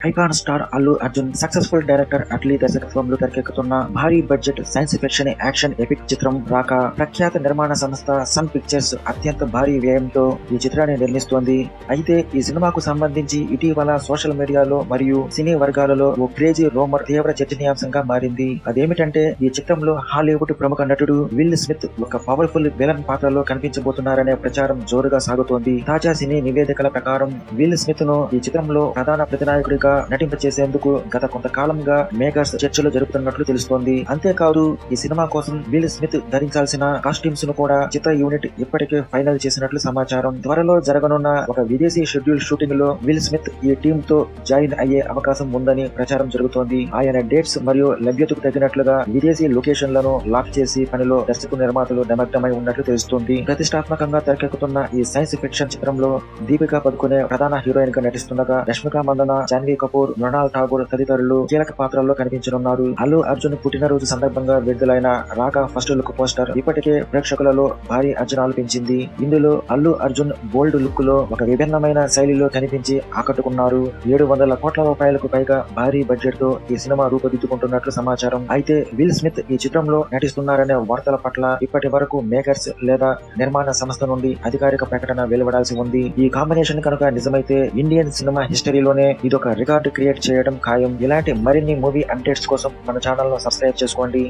Icon star Allu Arjun successful director Atlee దర్శకత్వంలో తెరకెక్కుతున్న భారీ budget science fiction action epic చిత్రం రాక ప్రఖ్యాత నిర్మాణ సంస్థ సన్ పిక్చర్స్ అత్యంత భారీ వ్యయంతో ఈ చిత్రాన్ని నిర్మిస్తోంది. అయితే ఈ సినిమాకు సంబంధించి ఇటీవల సోషల్ మీడియాలో మరియు సినీ వర్గాలలో ఓ క్రేజీ రూమర్ తీవ్ర చర్చనీయాంశంగా మారింది. అదేమిటంటే ఈ చిత్రంలో హాలీవుడ్ ప్రముఖ నటుడు విల్ స్మిత్ ఒక పవర్ఫుల్ విలన్ పాత్రలో కనిపించబోతున్నారనే ప్రచారం జోరుగా సాగుతోంది. తాజా సినీ నివేదికల ప్రకారం విల్ స్మిత్ ను ఈ చిత్రంలో ప్రధాన ప్రతినాయకుడిగా నటింపచేసేందుకు గత కొంతకాలంగా మేకర్స్ చర్చలు జరుపుతున్నట్లు తెలుస్తోంది. అంతేకాదు ఈ సినిమా కోసం విల్ స్మిత్ ధరించాల్సిన కాస్ట్యూమ్స్ ను కూడా చిత్ర యూనిట్ ఇప్పటికే ఫైనల్ చేసినట్లు సమాచారం. త్వరలో జరగనున్న ఒక విదేశీ షెడ్యూల్ షూటింగ్ లో విల్ స్మిత్ ఈ టీమ్ తో జాయిన్ అయ్యే అవకాశం ఉందని ప్రచారం జరుగుతోంది. ఆయన డేట్స్ మరియు లభ్యతకు తగినట్లుగా విదేశీ లొకేషన్లను లాక్ చేసి పనిలో దర్శక నిర్మాతలు నిమగ్నమై ఉన్నట్లు తెలుస్తోంది. ప్రతిష్టాత్మకంగా తెరకెక్కుతున్న ఈ సైన్స్ ఫిక్షన్ చిత్రంలో దీపికా పదుకునే ప్రధాన హీరోయిన్ గా నటిస్తుండగా రష్మిక మందన, జాన్వీ కపూర్, మృణాల్ ఠాగూర్ తదితరులు కీలక పాత్రల్లో కనిపించనున్నారు. అల్లు అర్జున్ పుట్టినరోజు సందర్భంగా విడుదలైన రాకా ఫస్ట్ లుక్ పోస్టర్ ఇప్పటికే ప్రేక్షకులలో భారీ అంచనాలు పెంచింది. ఇందులో అల్లు అర్జున్ బోల్డ్ లుక్ లో ఒక విభిన్నమైన శైలిలో కనిపించి ఆకట్టుకున్నారు. 700 కోట్ల రూపాయలకు పైగా భారీ బడ్జెట్ తో ఈ సినిమా రూపుదిద్దుకుంటున్నట్లు సమాచారం. అయితే విల్ స్మిత్ ఈ చిత్రంలో నటిస్తున్నారనే వార్తల పట్ల ఇప్పటి వరకు మేకర్స్ లేదా నిర్మాణ సంస్థ నుండి అధికారిక ప్రకటన వెలువడాల్సి ఉంది. ఈ కాంబినేషన్ కనుక నిజమైతే ఇండియన్ సినిమా హిస్టరీలోనే ఇదొక రికార్డు క్రియేట్ చేయడం ఖాయం. ఇలాంటి మరిన్ని మూవీ అప్డేట్స్ కోసం మన ఛానల్ ను సబ్స్క్రైబ్ చేసుకోండి.